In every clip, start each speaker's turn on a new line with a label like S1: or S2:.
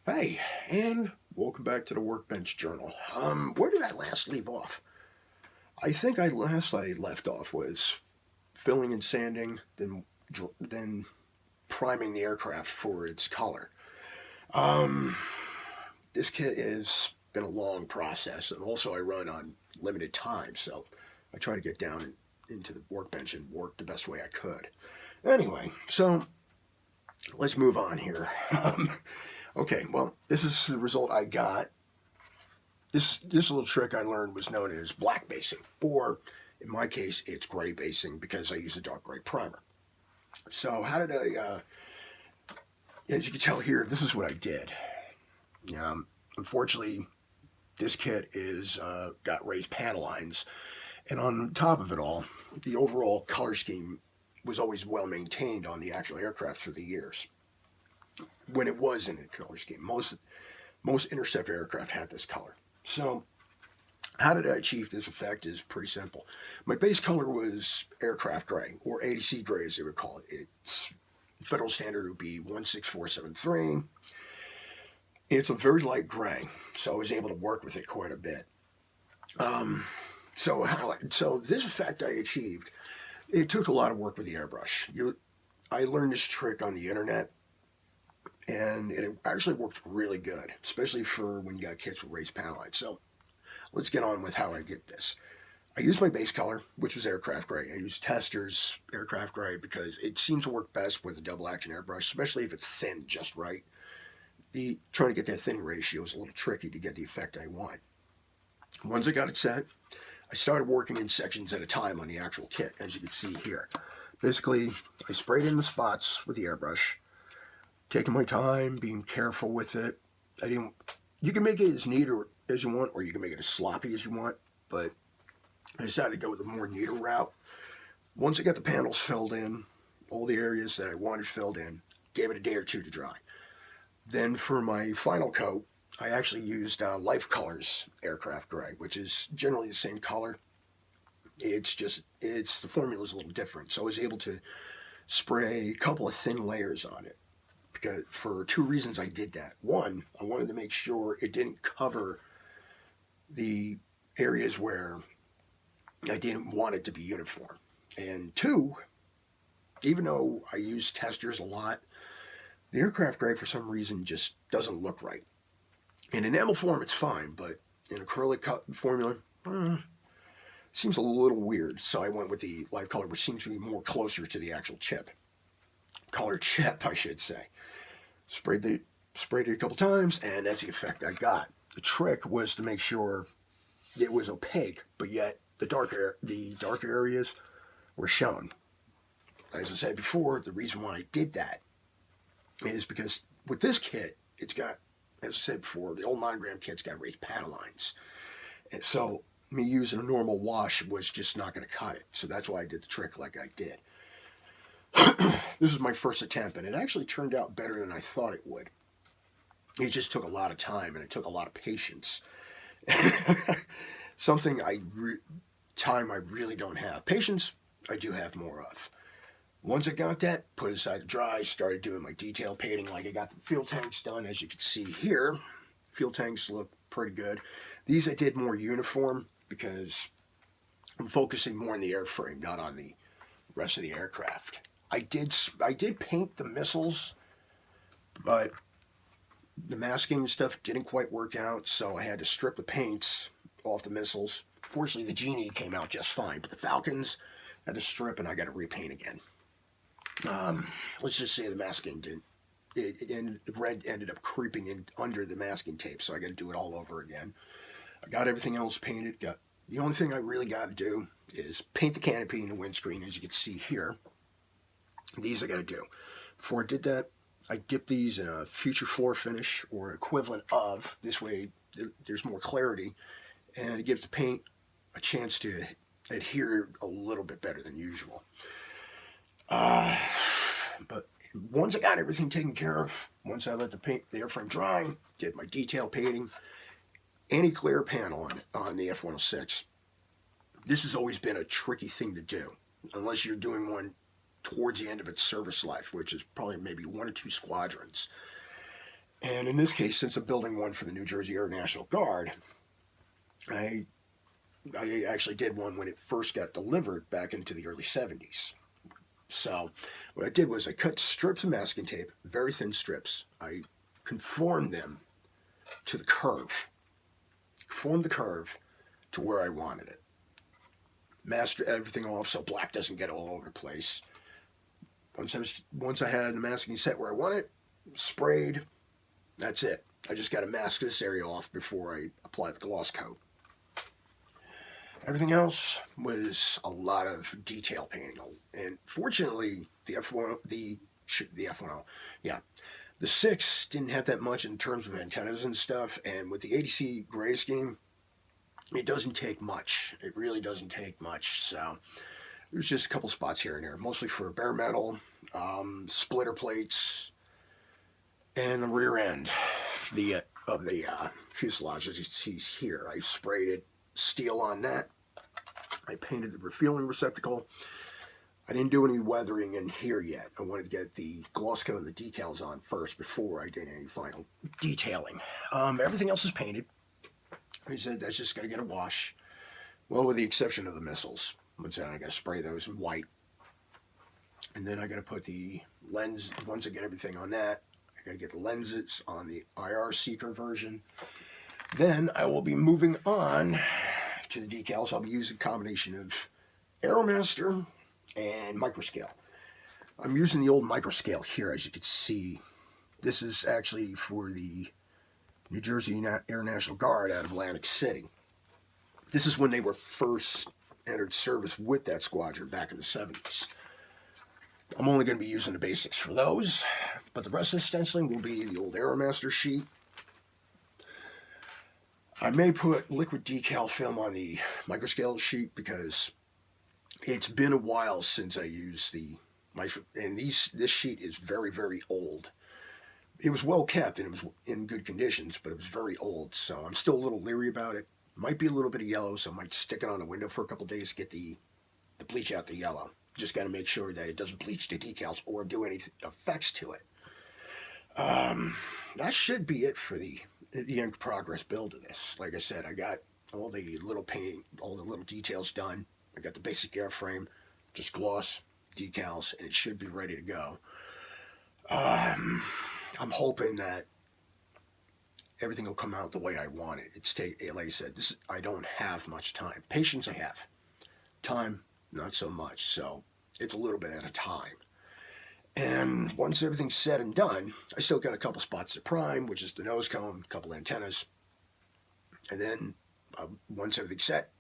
S1: Hey, and welcome back to the Workbench Journal. Where did I last leave off? I think I left off was filling and sanding, then priming the aircraft for its color. Um, this kit has been a long process, and also I run on limited time, so I try to get down into the workbench and work the best way I could. Anyway, so let's move on here. Okay, well, this is the result I got. This little trick I learned was known as black basing, or in my case, it's gray basing because I use a dark gray primer. So how did I? As you can tell here, this is what I did. Unfortunately, this kit is got raised panel lines, and on top of it all, the overall color scheme was always well maintained on the actual aircraft for the years when it was in a color scheme. Most interceptor aircraft had this color. So how did I achieve this effect is pretty simple. My base color was aircraft gray, or ADC gray as they would call it. Its federal standard would be 16473. It's a very light gray, so I was able to work with it quite a bit. So this effect I achieved, it took a lot of work with the airbrush. I learned this trick on the internet, and it actually worked really good, especially for when you got kits with raised panel lines. So let's get on with how I get this. I used my base color, which was aircraft gray. I used Tester's aircraft gray because it seems to work best with a double action airbrush, especially if it's thin just right. Trying to get that thinning ratio is a little tricky to get the effect I want. Once I got it set, I started working in sections at a time on the actual kit, as you can see here. Basically, I sprayed in the spots with the airbrush, taking my time, being careful with it. You can make it as neat as you want, or you can make it as sloppy as you want, but I decided to go with a more neater route. Once I got the panels filled in, all the areas that I wanted filled in, gave it a day or two to dry. Then for my final coat, I actually used Life Colors aircraft gray, which is generally the same color. The formula is a little different. So I was able to spray a couple of thin layers on it. Because for two reasons I did that. One, I wanted to make sure it didn't cover the areas where I didn't want it to be uniform. And two, even though I use Testers a lot, the aircraft gray for some reason just doesn't look right. In enamel form, it's fine, but in acrylic formula, seems a little weird. So I went with the light color, which seems to be more closer to the actual chip. Color chip, I should say. Sprayed it a couple times, and that's the effect I got. The trick was to make sure it was opaque, but yet the dark areas were shown. As I said before, the reason why I did that is because with this kit, it's got, as I said before, the old Monogram kit's got raised panel lines. And so me using a normal wash was just not going to cut it. So that's why I did the trick like I did. This is my first attempt, and it actually turned out better than I thought it would. It just took a lot of time, and it took a lot of patience. Something I really don't have. Patience, I do have more of. Once I got that, put it aside to dry, started doing my detail painting like I got the fuel tanks done. As you can see here, fuel tanks look pretty good. These I did more uniform because I'm focusing more on the airframe, not on the rest of the aircraft. I did paint the missiles, but the masking and stuff didn't quite work out, so I had to strip the paints off the missiles. Fortunately, the Genie came out just fine, but the Falcons I had to strip, and I got to repaint again. Let's just say the masking didn't. The red ended up creeping in under the masking tape, so I got to do it all over again. I got everything else painted. The only thing I really got to do is paint the canopy and the windscreen, as you can see here. These I got to do. Before I did that, I dipped these in a future floor finish or equivalent of. This way, there's more clarity, and it gives the paint a chance to adhere a little bit better than usual. But once I got everything taken care of, once I let the airframe dry, did my detail painting, anti-glare panel on the F-106. This has always been a tricky thing to do, unless you're doing one towards the end of its service life, which is probably maybe one or two squadrons. And in this case, since I'm building one for the New Jersey Air National Guard, I actually did one when it first got delivered back into the early 70s. So what I did was I cut strips of masking tape, very thin strips. I conformed them to the curve, formed the curve to where I wanted it. Masked everything off so black doesn't get all over the place. Once I had the masking set where I want it, sprayed, that's it. I just got to mask this area off before I apply the gloss coat. Everything else was a lot of detail painting, and fortunately, the F10, yeah, the 6 didn't have that much in terms of antennas and stuff. And with the ADC gray scheme, it doesn't take much. It really doesn't take much. So there's just a couple spots here and there, mostly for bare metal, splitter plates, and the rear end of the fuselage, as you see here. I sprayed it steel on that. I painted the refueling receptacle. I didn't do any weathering in here yet. I wanted to get the gloss coat and the decals on first before I did any final detailing. Everything else is painted. He said that's just going to get a wash. Well, with the exception of the missiles. Once I got to spray those in white. And then I got to put the lens, once I get everything on that, I got to get the lenses on the IR Seeker version. Then I will be moving on to the decals. I'll be using a combination of Aeromaster and Microscale. I'm using the old Microscale here, as you can see. This is actually for the New Jersey Air National Guard out of Atlantic City. This is when they were first entered service with that squadron back in the 70s. I'm only going to be using the basics for those, but the rest of the stenciling will be the old Aeromaster sheet. I may put liquid decal film on the Microscale sheet because it's been a while since I used this sheet is very, very old. It was well kept and it was in good conditions, but it was very old, so I'm still a little leery about it. Might be a little bit of yellow, so I might stick it on the window for a couple days to get the bleach out the yellow. Just got to make sure that it doesn't bleach the decals or do any effects to it. That should be it for the in progress build of this. Like I said, I got all the little paint, all the little details done. I got the basic airframe, just gloss, decals, and it should be ready to go. I'm hoping that everything will come out the way I want it. Like I said, I don't have much time. Patience I have. Time, not so much. So it's a little bit at a time. And once everything's said and done, I still got a couple spots to prime, which is the nose cone, a couple antennas. And then once everything's set,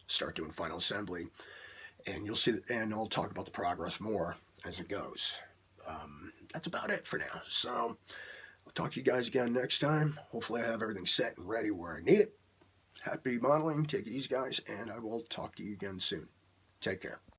S1: start doing final assembly. And you'll see, and I'll talk about the progress more as it goes. That's about it for now. So I'll talk to you guys again next time. Hopefully I have everything set and ready where I need it. Happy modeling. Take it easy, guys. And I will talk to you again soon. Take care.